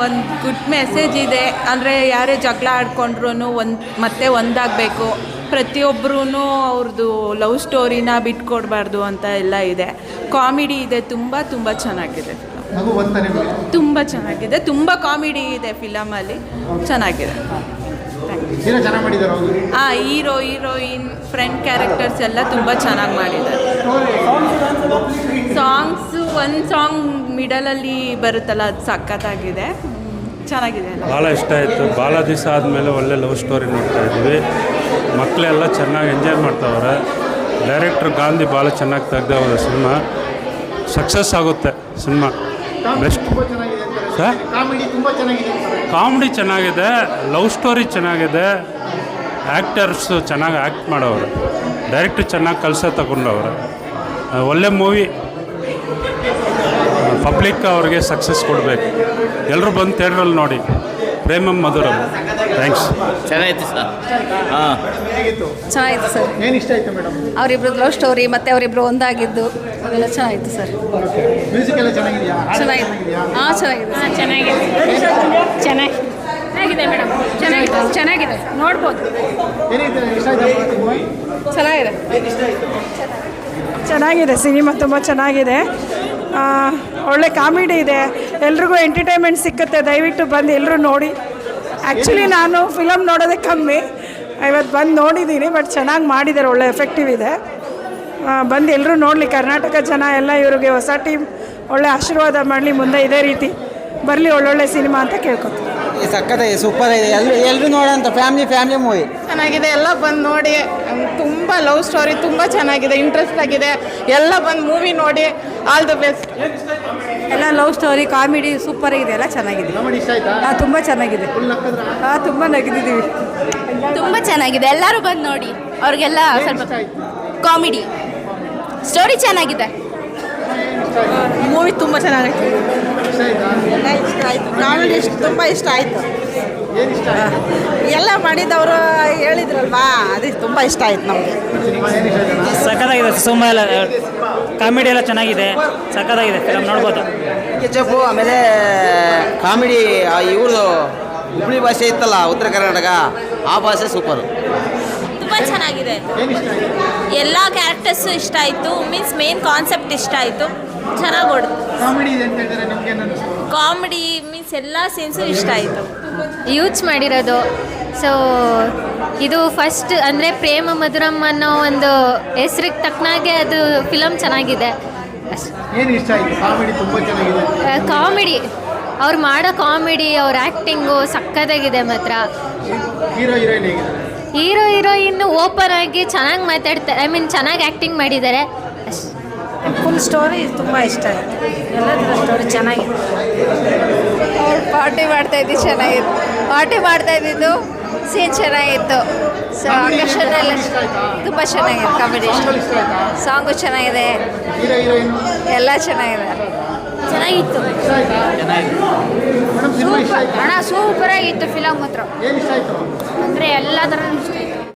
ಒಂದು good message ಇದೆ. ಅಂದರೆ ಯಾರೇ ಜಗಳ ಆಡ್ಕೊಂಡ್ರೂ ಮತ್ತೆ ಒಂದಾಗಬೇಕು, ಪ್ರತಿಯೊಬ್ಬರೂ ಅವ್ರದ್ದು ಲವ್ ಸ್ಟೋರಿನ ಬಿಟ್ಕೊಡ್ಬಾರ್ದು ಅಂತ ಎಲ್ಲ ಇದೆ. ಕಾಮಿಡಿ ಇದೆ, ತುಂಬ ತುಂಬ ಚೆನ್ನಾಗಿದೆ. ತುಂಬ ಚೆನ್ನಾಗಿದೆ, ತುಂಬ ಕಾಮಿಡಿ ಇದೆ ಫಿಲಮಲ್ಲಿ, ಚೆನ್ನಾಗಿದೆ. ಹೀರೋ ಹೀರೋಯಿನ್ ಫ್ರೆಂಡ್ ಕ್ಯಾರೆಕ್ಟರ್ಸ್ ಎಲ್ಲ ತುಂಬ ಚೆನ್ನಾಗಿ ಮಾಡಿದ್ದಾರೆ. ಸಾಂಗ್ಸು ಒಂದು ಸಾಂಗ್ ಮಿಡಲಲ್ಲಿ ಬರುತ್ತಲ್ಲ, ಅದು ಸಖತ್ತಾಗಿದೆ, ಚೆನ್ನಾಗಿದೆ. ಭಾಳ ಇಷ್ಟ ಆಯಿತು. ಭಾಳ ದಿವಸ ಆದಮೇಲೆ ಒಳ್ಳೆ ಲವ್ ಸ್ಟೋರಿ ನೋಡ್ತಾ ಇದ್ವಿ. ಮಕ್ಕಳೆಲ್ಲ ಚೆನ್ನಾಗಿ ಎಂಜಾಯ್ ಮಾಡ್ತಾವ್ರೆ. ಡೈರೆಕ್ಟ್ರ್ ಗಾಂಧಿ ಭಾಳ ಚೆನ್ನಾಗಿ ತೆಗ್ದವ್ರೆ. ಸಿನಿಮಾ ಸಕ್ಸಸ್ ಆಗುತ್ತೆ. Cinema best sir. ಕಾಮಿಡಿ ಚೆನ್ನಾಗಿದೆ, ಲವ್ ಸ್ಟೋರಿ ಚೆನ್ನಾಗಿದೆ, ಆ್ಯಕ್ಟರ್ಸು ಚೆನ್ನಾಗಿ ಆ್ಯಕ್ಟ್ ಮಾಡೋವ್ರೆ, ಡೈರೆಕ್ಟ್ರ್ ಚೆನ್ನಾಗಿ ಕೆಲಸ ತಗೊಂಡವ್ರೆ. ಒಳ್ಳೆ ಮೂವಿ. ಪಬ್ಲಿಕ್ ಅವ್ರಿಗೆ ಸಕ್ಸಸ್ ಕೊಡಬೇಕು. ಎಲ್ಲರೂ ಬಂದು ಥಿಯೇಟ್ರಲ್ಲಿ ನೋಡಿ. ಪ್ರೇಮಂ ಮಧುರಂ. ಥ್ಯಾಂಕ್ಸ್. ಚೆನ್ನಾಗಿತ್ತು ಸರ್. ಹಾಂ, ಚೆನ್ನಾಗಿತ್ತು ಸರ್. ಏನು ಇಷ್ಟ ಆಯಿತು ಮೇಡಮ್? ಅವರಿಬ್ರು ಲವ್ ಸ್ಟೋರಿ ಮತ್ತು ಅವರಿಬ್ರು ಒಂದಾಗಿದ್ದು ಅದೆಲ್ಲ ಚೆನ್ನಾಗಿತ್ತು ಸರ್. ಮ್ಯೂಸಿಕ್ ಎಲ್ಲ ಚೆನ್ನಾಗಿದೆಯಾ? ಚೆನ್ನಾಗಿದೆ. ಹಾಂ, ಚೆನ್ನಾಗಿದೆ. ಚೆನ್ನಾಗಿದೆ ಮೇಡಮ್. ಚೆನ್ನಾಗಿದೆ, ನೋಡ್ಬೋದು. ಚೆನ್ನಾಗಿದೆ ಸಿನಿಮಾ, ತುಂಬ ಚೆನ್ನಾಗಿದೆ. ಒಳ್ಳೆ ಕಾಮಿಡಿ ಇದೆ, ಎಲ್ರಿಗೂ ಎಂಟರ್ಟೈನ್ಮೆಂಟ್ ಸಿಕ್ಕುತ್ತೆ. ದಯವಿಟ್ಟು ಬಂದು ಎಲ್ಲರೂ ನೋಡಿ. ಆ್ಯಕ್ಚುಲಿ ನಾನು ಫಿಲಮ್ ನೋಡೋದೇ ಕಮ್ಮಿ, ಇವತ್ತು ಬಂದು ನೋಡಿದ್ದೀನಿ. ಬಟ್ ಚೆನ್ನಾಗಿ ಮಾಡಿದ್ದಾರೆ, ಒಳ್ಳೆ ಎಫೆಕ್ಟಿವ್ ಇದೆ. ಬಂದು ಎಲ್ಲರೂ ನೋಡಲಿ. ಕರ್ನಾಟಕ ಜನ ಎಲ್ಲ ಇವ್ರಿಗೆ ಹೊಸ ಟೀಮ್ ಒಳ್ಳೆ ಆಶೀರ್ವಾದ ಮಾಡಲಿ. ಮುಂದೆ ಇದೇ ರೀತಿ ಬರಲಿ ಒಳ್ಳೊಳ್ಳೆ ಸಿನಿಮಾ ಅಂತ ಕೇಳ್ಕೊತೀನಿ. ಸಕ್ಕತ್ತಾಗಿದೆ, ಸೂಪರ್ ಇದೆ. ಎಲ್ಲರೂ ನೋಡೋಂಥ ಫ್ಯಾಮಿಲಿ ಮೂವಿ ಚೆನ್ನಾಗಿದೆ. ಎಲ್ಲ ಬಂದು ನೋಡಿ. ತುಂಬ ಲವ್ ಸ್ಟೋರಿ ತುಂಬ ಚೆನ್ನಾಗಿದೆ, ಇಂಟ್ರೆಸ್ಟ್ ಆಗಿದೆ. ಎಲ್ಲ ಬಂದು ಮೂವಿ ನೋಡಿ. All the best. ಎಲ್ಲ ಲವ್ ಸ್ಟೋರಿ ಕಾಮಿಡಿ ಸೂಪರ್ ಇದೆ, ಎಲ್ಲ ಚೆನ್ನಾಗಿದೆ. ತುಂಬ ಚೆನ್ನಾಗಿದೆ. ತುಂಬ ನಗಿದ್ದೀವಿ. ತುಂಬ ಚೆನ್ನಾಗಿದೆ, ಎಲ್ಲರೂ ಬಂದು ನೋಡಿ. ಅವ್ರಿಗೆಲ್ಲ ಸ್ವಲ್ಪ ಕಾಮಿಡಿ ಸ್ಟೋರಿ ಚೆನ್ನಾಗಿದೆ. ಮೂವಿ ತುಂಬ ಚೆನ್ನಾಗೈತೆ. ಎಲ್ಲ ಇಷ್ಟ ಆಯಿತು. ಕಾಮಿಡಿ ತುಂಬ ಇಷ್ಟ ಆಯಿತು. ಎಲ್ಲ ಮಾಡಿದವರು ಹೇಳಿದ್ರಲ್ವಾ, ಅದು ತುಂಬ ಇಷ್ಟ ಆಯ್ತು ನಮಗೆ. ಸಕ್ಕತ್ತಾಗಿದೆ. ಸುಮ್ಮ ಎಲ್ಲ ಕಾಮಿಡಿ ಎಲ್ಲ ಚೆನ್ನಾಗಿದೆ, ಸಕ್ಕತ್ತಾಗಿದೆ. ಫಿಲಮ್ ನೋಡ್ಬೋದು. ಕೆಚಪ್ಪು, ಆಮೇಲೆ ಕಾಮಿಡಿ ಇವ್ರದ್ದು ಹುಬ್ಳಿ ಭಾಷೆ ಇತ್ತಲ್ಲ, ಉತ್ತರ ಕರ್ನಾಟಕ, ಆ ಭಾಷೆ ಸೂಪರು. ತುಂಬ ಚೆನ್ನಾಗಿದೆ. ಎಲ್ಲ ಕ್ಯಾರೆಕ್ಟರ್ಸು ಇಷ್ಟ ಆಯಿತು. ಮೀನ್ಸ್ ಮೇನ್ ಕಾನ್ಸೆಪ್ಟ್ ಇಷ್ಟ ಆಯಿತು. ಚೆನ್ನಾಗಿ ಓಡಿತು. ಕಾಮಿಡಿ ಮೀನ್ಸ್ ಎಲ್ಲ ಸೀನ್ಸು ಇಷ್ಟ ಆಯಿತು. ಯೂಸ್ ಮಾಡಿರೋದು. ಸೊ ಇದು ಫಸ್ಟ್ ಅಂದರೆ ಪ್ರೇಮ ಮಧುರಂ ಅನ್ನೋ ಒಂದು ಹೆಸ್ರಿಗೆ ತಕ್ಕನಾಗೆ ಅದು ಫಿಲಮ್ ಚೆನ್ನಾಗಿದೆ. ಕಾಮಿಡಿ, ಅವ್ರು ಮಾಡೋ ಕಾಮಿಡಿ, ಅವ್ರ ಆ್ಯಕ್ಟಿಂಗು ಸಕ್ಕತ್ತಾಗಿದೆ ಮಾತ್ರ. ಹೀರೋ ಹೀರೋಯಿನ್ ಓಪನ್ ಆಗಿ ಚೆನ್ನಾಗಿ ಮಾತಾಡ್ತಾರೆ. ಚೆನ್ನಾಗಿ ಆ್ಯಕ್ಟಿಂಗ್ ಮಾಡಿದ್ದಾರೆ. ಫುಲ್ ಸ್ಟೋರಿ ತುಂಬ ಇಷ್ಟ ಆಯಿತು. ಎಲ್ಲದರ ಸ್ಟೋರಿ ಚೆನ್ನಾಗಿದೆ. ಅವ್ರು ಪಾರ್ಟಿ ಮಾಡ್ತಾಯಿದ್ದು ಚೆನ್ನಾಗಿತ್ತು. ಪಾರ್ಟಿ ಮಾಡ್ತಾಯಿದ್ದು ಸೀನ್ ಚೆನ್ನಾಗಿತ್ತು. ಸೊ ಆಕರ್ಷಣೆ ಎಲ್ಲ ತುಂಬ ಚೆನ್ನಾಗಿದೆ. ಕಾಮಿಡಿ ಸಾಂಗು ಚೆನ್ನಾಗಿದೆ, ಎಲ್ಲ ಚೆನ್ನಾಗಿದೆ. ಚೆನ್ನಾಗಿತ್ತು. ಸೂಪರ್ ಆಗಿತ್ತು ಫಿಲಮ್ ಮಾತ್ರ. ಅಂದರೆ ಎಲ್ಲ ಥರ ಇಷ್ಟ.